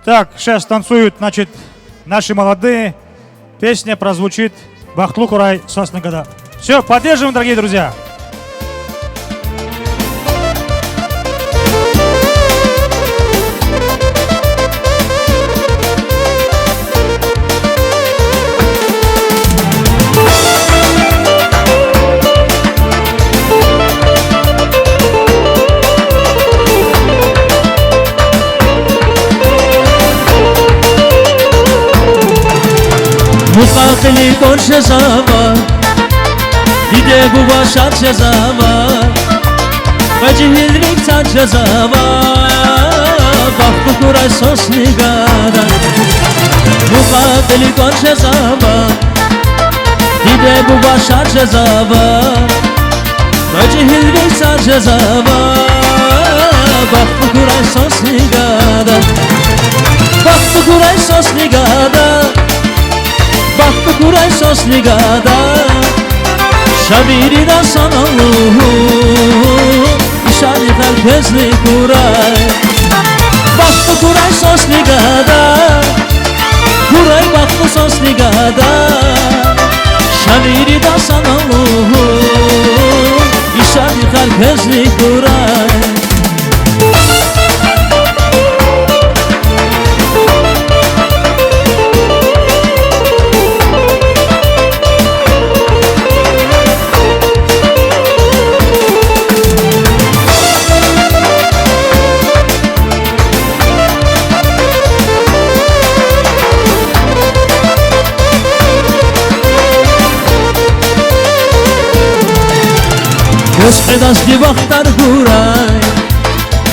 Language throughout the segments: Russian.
Так, сейчас танцуют, значит, наши молодые. Песня прозвучит «Бахтлы Курай Сосны года». Все, поддерживаем, дорогие друзья. Muqaqili konşa zava Dide bu başarca zava Vacihilrik sanca zava Baktu kuray sosni gada Muqaqili konşa zava Dide bu başarca zava Vacihilrik sanca zava Baktu kuray sosni gada Baktu kuray sosni gada Baktu kuray sosni gada Şabiri da sanalluhu İşari felkezli kuray Baktu kuray sosni gada Kuray baktu sosni gada Şabiri da sanalluhu İşari felkezli kuray Gözpedas di vaktar kuray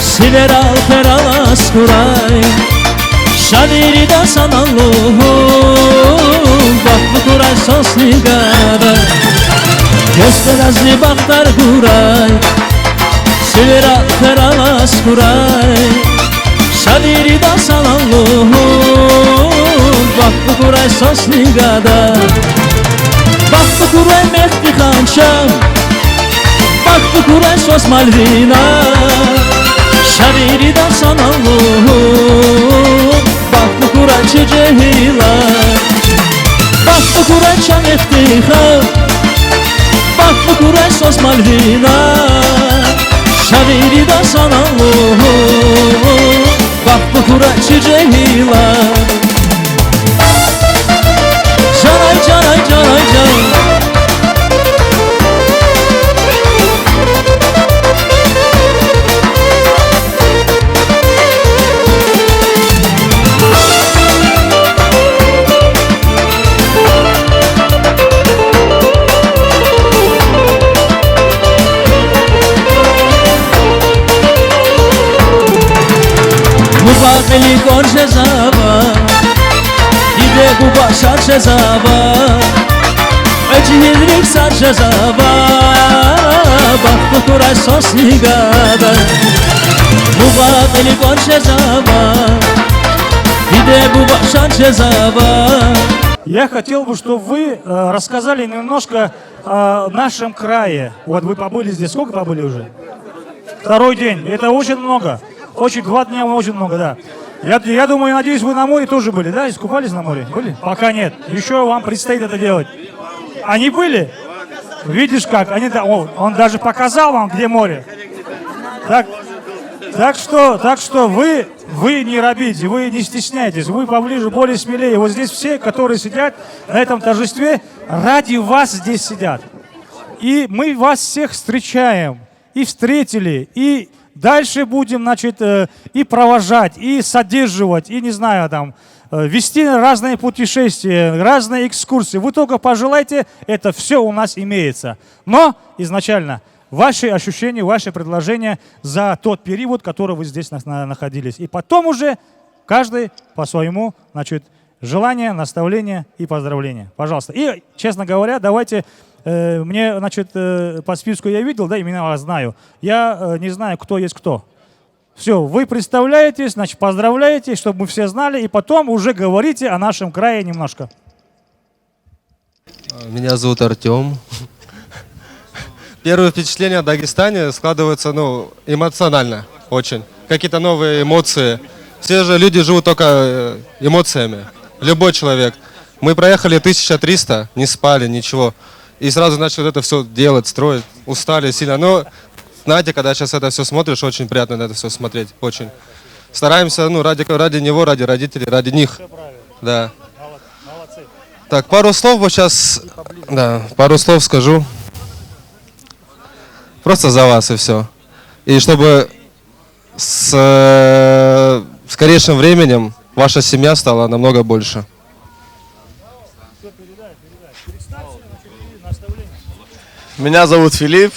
Siver al feralas kuray Şadiri da sanalluhu Baklı kuray sosni gada Gözpedas di vaktar kuray Siver al feralas kuray Şadiri da sanalluhu Baklı kuray sosni gada Baklı kuray mehdi khanşam Baktu kuray sos malvina Şaviri da sanalluhu Baktu kuray çecehila Baktu kuray çam eftiha Baktu kuray sos malvina Şaviri da sanalluhu Baktu kuray çecehila Canay canay canay canay Muqaqili konşa zava Dide bu başarca zava Ecihilrik sarca zava Baktu kuray sosni gada Muqaqili konşa zava Dide bu başarca zava. Я хотел бы, чтобы вы рассказали немножко о нашем крае. Вот вы побыли здесь. Сколько побыли уже? Второй день. Это очень много. Очень, 2 дня очень много, да. Я думаю, надеюсь, вы на море тоже были, да? Искупались на море? Были? Пока нет. Еще вам предстоит это делать. Они были? Видишь как? Они, он даже показал вам, где море. Так что вы не робите, вы не стесняйтесь, вы поближе, более смелее. Вот здесь все, которые сидят на этом торжестве, ради вас здесь сидят. И мы вас всех встречаем, и встретили, и дальше будем, значит, и провожать, и содерживать, и, не знаю, там, вести разные путешествия, разные экскурсии. Вы только пожелайте, это все у нас имеется. Но изначально ваши ощущения, ваши предложения за тот период, который вы здесь находились. И потом уже каждый по своему, значит, желание, наставление и поздравления. Пожалуйста. И, честно говоря, давайте, мне, значит, по списку я видел, да, именно вас знаю. Я не знаю, кто есть кто. Все, вы представляетесь, значит, поздравляете, чтобы мы все знали, и потом уже говорите о нашем крае немножко. Меня зовут Артем. Первое впечатление о Дагестане складывается, эмоционально очень. Какие-то новые эмоции, Все же люди живут только эмоциями. Любой человек. Мы проехали 1300, не спали, ничего. И сразу начали это все делать, строить. Устали сильно. Но, знаете, когда сейчас это все смотришь, очень приятно на это все смотреть. Очень. Стараемся, ну, ради него, ради родителей, ради них. Да. Так, пару слов вот сейчас, да, пару слов скажу. Просто за вас и все. И чтобы с скорейшим временем ваша семья стала намного больше. Меня зовут Филипп.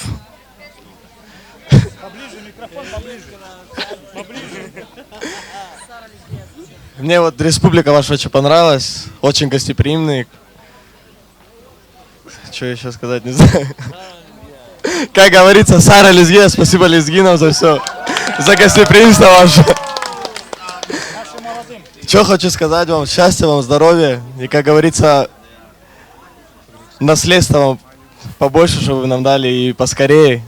Мне вот республика ваша очень понравилась, очень гостеприимный. Что еще сказать, не знаю. Как говорится, Сара Лезге, спасибо лезгинам за все, за гостеприимство ваше. Что хочу сказать вам, счастья вам, здоровья и, как говорится, наследство вам побольше, чтобы вы нам дали и поскорее.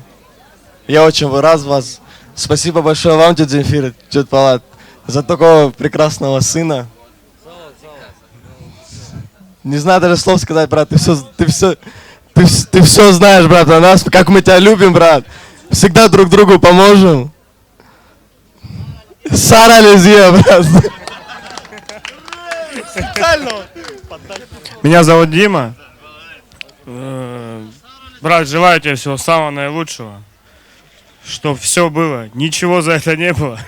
Я очень рад вас. Спасибо большое вам, тетя Земфира, тетя Палат, за такого прекрасного сына. Не знаю даже слов сказать, брат, ты все знаешь, брат, о нас, как мы тебя любим, брат. Всегда друг другу поможем. Сара Лезия, брат. Меня зовут Дима. Брат, желаю тебе всего самого наилучшего. Чтоб все было. Ничего за это не было.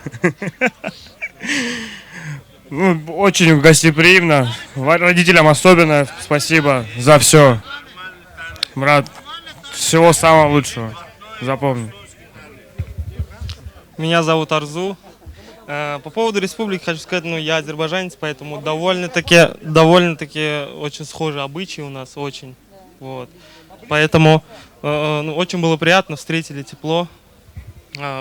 Ну, очень гостеприимно. Родителям особенно спасибо за все. Брат, всего самого лучшего. Запомни. Меня зовут Арзу. По поводу республики хочу сказать, ну, я азербайджанец, поэтому довольно-таки очень схожие обычаи у нас, очень. Вот. Поэтому ну, очень было приятно, встретили тепло.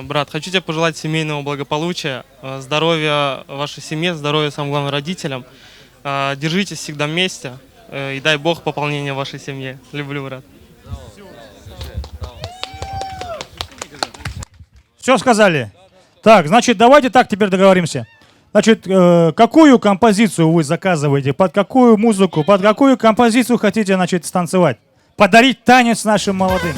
Брат, хочу тебе пожелать семейного благополучия, здоровья вашей семье, здоровья, самое главное, родителям. Держитесь всегда вместе и дай Бог пополнения вашей семье. Люблю, брат. Все сказали? Так, значит, давайте так теперь договоримся. Значит, какую композицию вы заказываете, под какую музыку, под какую композицию хотите, значит, станцевать? Подарить танец нашим молодым.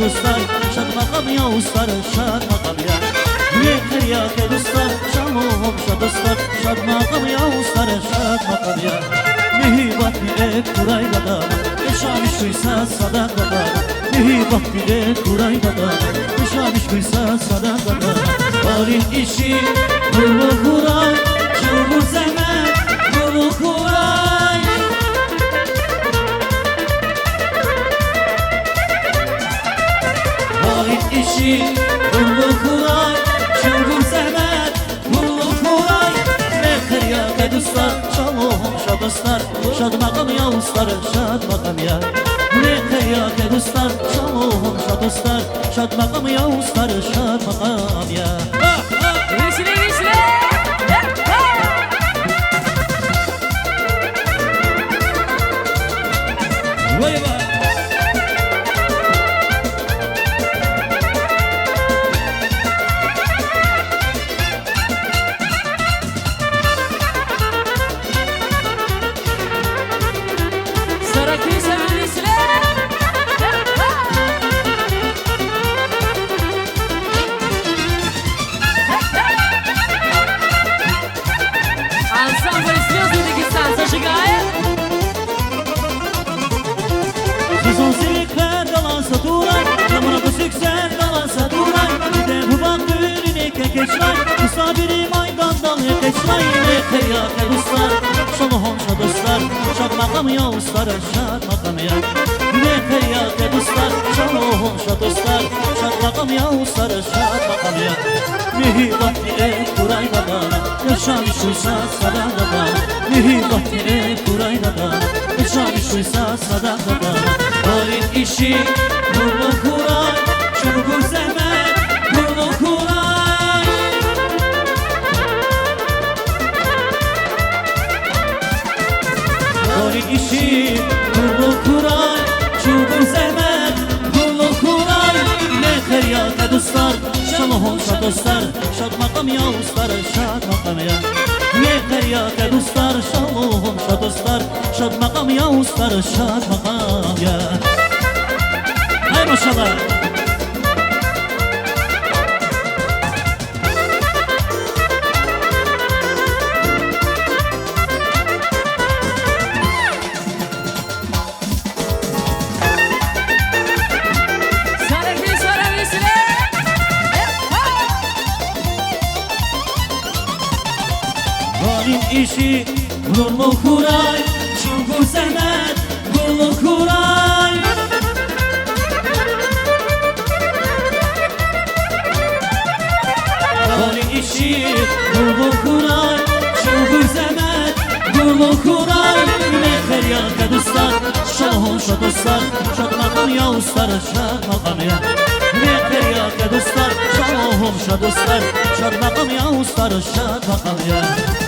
Dostlar, şad makam ya ustalar, şad makam ya. Yeter ya ki dostlar, şalom şad dostlar, şad makam ya ustalar, şad makam ya. Mühibat bile kuray gadam, yaşamış kıysa sadak gadam. Mühibat bile kuray gadam, yaşamış kıysa sadak gadam. Valin işi, yolu kuray, yolu zemen, yolu kuray. İşi, kullu kuray, çılgın zehmet, kullu kuray. Mekher ya ke dostlar, şalom şad dostlar, şad makam ya ustalar, şad makam ya. Mekher ya ke dostlar, şalom şad dostlar, şad makam ya ustalar, şad makam ya. Gizli gizli. Vay vay. Misafiri maydandan Keçmay mekaya ke dostlar Şalom şa dostlar Şad makam ya ustar Şad makam ya Mekaya ke dostlar Şalom şa dostlar Şad makam ya ustar Şad makam ya Mihi vakti kuray bana Yaşamış uysa sadaka bana Mihi vakti kuray bana Yaşamış uysa sadaka bana Orin işi Nurlu kuray Çubuğu zehmet Nurlu kuray Orin işi Nurlu kuray Çubuğu zehmet Nurlu kuray Ne feryat dostlar Şalom şa dostlar Şad makam ya ustar Şad makam ya Ne feryat dostlar Şalom şa dostlar Şad makam ya ustar Şad makam ya Hay maşallah Varin işi Nurlu kuray Çubuğu zehmet Nurlu kuray Varin işi Nurlu kuray Çubuğu zehmet Nurlu kuray Ne feryat dostlar Şalom şa dostlar Şad makam ya ustar Şad makam ya Ne feryat dostlar Şalom şa dostlar Şad makam ya ustar Şad makam ya